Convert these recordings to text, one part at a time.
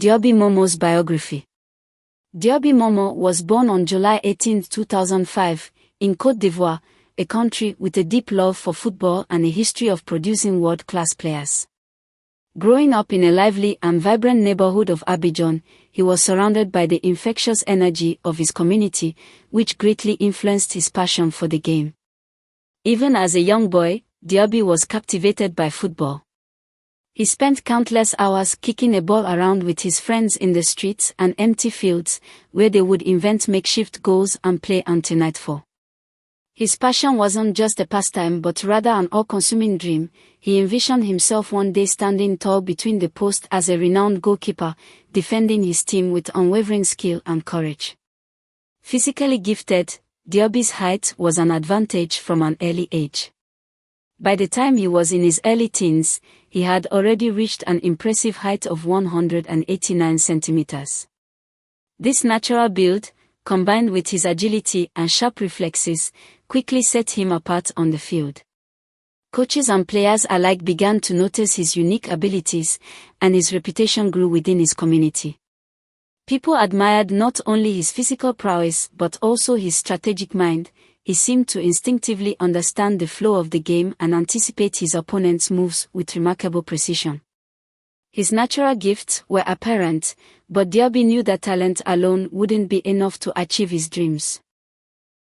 Diaby Momo's biography. Diaby Momo was born on July 18, 2005, in Côte d'Ivoire, a country with a deep love for football and a history of producing world-class players. Growing up in a lively and vibrant neighborhood of Abidjan, he was surrounded by the infectious energy of his community, which greatly influenced his passion for the game. Even as a young boy, Diaby was captivated by football. He spent countless hours kicking a ball around with his friends in the streets and empty fields, where they would invent makeshift goals and play until nightfall. His passion wasn't just a pastime but rather an all-consuming dream. He envisioned himself one day standing tall between the posts as a renowned goalkeeper, defending his team with unwavering skill and courage. Physically gifted, Diaby's height was an advantage from an early age. By the time he was in his early teens, he had already reached an impressive height of 189 centimeters. This natural build, combined with his agility and sharp reflexes, quickly set him apart on the field. Coaches and players alike began to notice his unique abilities, and his reputation grew within his community. People admired not only his physical prowess but also his strategic mind. He seemed to instinctively understand the flow of the game and anticipate his opponent's moves with remarkable precision. His natural gifts were apparent, but Diaby knew that talent alone wouldn't be enough to achieve his dreams.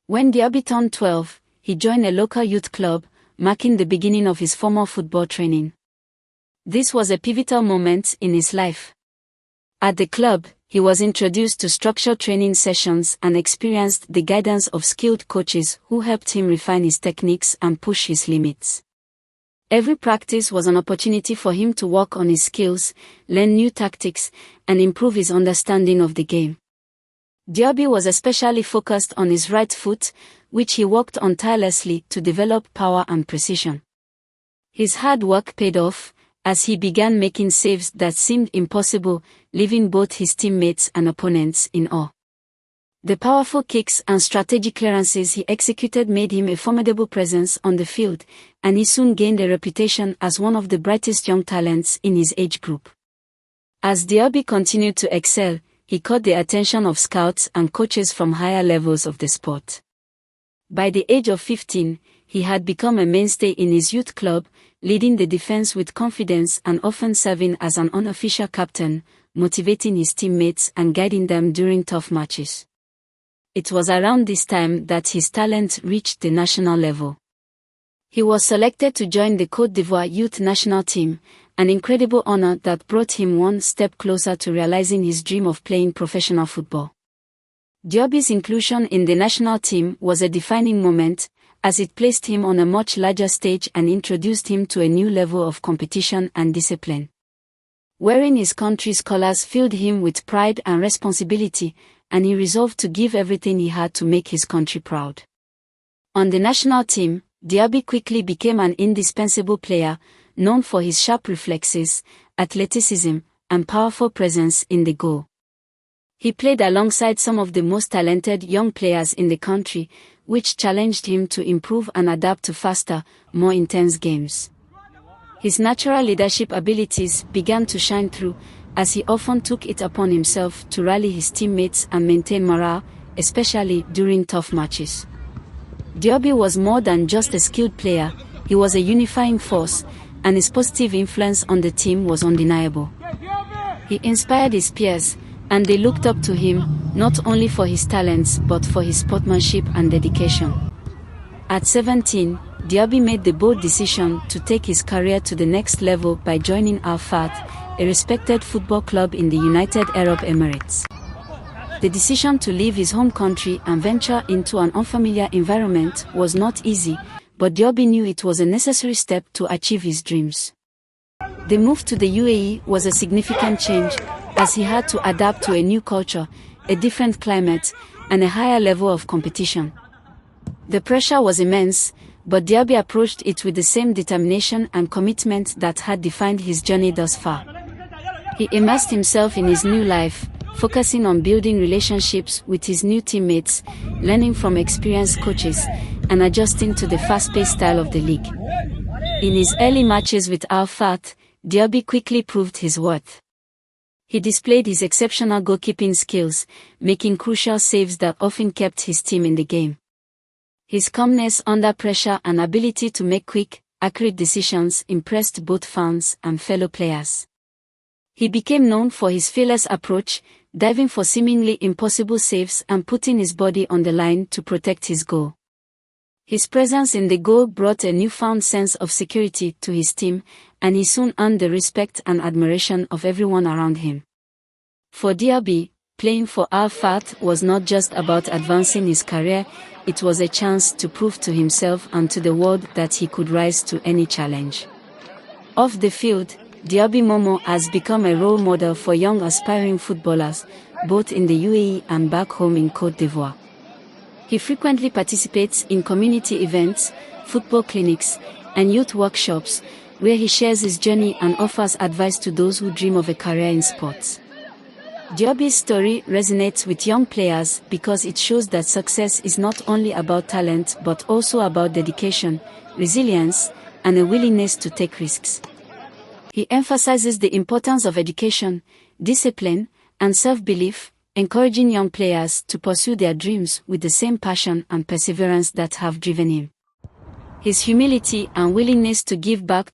When Diaby turned 12, he joined a local youth club, marking the beginning of his formal football training. This was a pivotal moment in his life. At the club, he was introduced to structured training sessions and experienced the guidance of skilled coaches who helped him refine his techniques and push his limits. Every practice was an opportunity for him to work on his skills, learn new tactics, and improve his understanding of the game. Diaby was especially focused on his right foot, which he worked on tirelessly to develop power and precision. His hard work paid off, as he began making saves that seemed impossible, leaving both his teammates and opponents in awe. The powerful kicks and strategic clearances he executed made him a formidable presence on the field, and he soon gained a reputation as one of the brightest young talents in his age group. As Diaby continued to excel, he caught the attention of scouts and coaches from higher levels of the sport. By the age of 15, he had become a mainstay in his youth club, leading the defense with confidence and often serving as an unofficial captain, motivating his teammates and guiding them during tough matches. It was around this time that his talent reached the national level. He was selected to join the Côte d'Ivoire youth national team, an incredible honor that brought him one step closer to realizing his dream of playing professional football. Diaby's inclusion in the national team was a defining moment, as it placed him on a much larger stage and introduced him to a new level of competition and discipline. Wearing his country's colors filled him with pride and responsibility, and he resolved to give everything he had to make his country proud. On the national team, Diaby quickly became an indispensable player, known for his sharp reflexes, athleticism, and powerful presence in the goal. He played alongside some of the most talented young players in the country, which challenged him to improve and adapt to faster, more intense games. His natural leadership abilities began to shine through, as he often took it upon himself to rally his teammates and maintain morale, especially during tough matches. Diaby was more than just a skilled player, he was a unifying force, and his positive influence on the team was undeniable. He inspired his peers, and they looked up to him, not only for his talents but for his sportsmanship and dedication. At 17, Diaby made the bold decision to take his career to the next level by joining Al Fateh, a respected football club in the United Arab Emirates. The decision to leave his home country and venture into an unfamiliar environment was not easy, but Diaby knew it was a necessary step to achieve his dreams. The move to the UAE was a significant change, as he had to adapt to a new culture, a different climate, and a higher level of competition. The pressure was immense, but Diaby approached it with the same determination and commitment that had defined his journey thus far. He immersed himself in his new life, focusing on building relationships with his new teammates, learning from experienced coaches, and adjusting to the fast-paced style of the league. In his early matches with Al Fateh, Diaby quickly proved his worth. He displayed his exceptional goalkeeping skills, making crucial saves that often kept his team in the game. His calmness under pressure and ability to make quick, accurate decisions impressed both fans and fellow players. He became known for his fearless approach, diving for seemingly impossible saves and putting his body on the line to protect his goal. His presence in the goal brought a newfound sense of security to his team, and he soon earned the respect and admiration of everyone around him. For Diaby, playing for Al Fateh was not just about advancing his career, it was a chance to prove to himself and to the world that he could rise to any challenge. Off the field, Diaby Momo has become a role model for young aspiring footballers, both in the UAE and back home in Côte d'Ivoire. He frequently participates in community events, football clinics, and youth workshops, where he shares his journey and offers advice to those who dream of a career in sports. Diaby's story resonates with young players because it shows that success is not only about talent but also about dedication, resilience, and a willingness to take risks. He emphasizes the importance of education, discipline, and self-belief, encouraging young players to pursue their dreams with the same passion and perseverance that have driven him. His humility and willingness to give back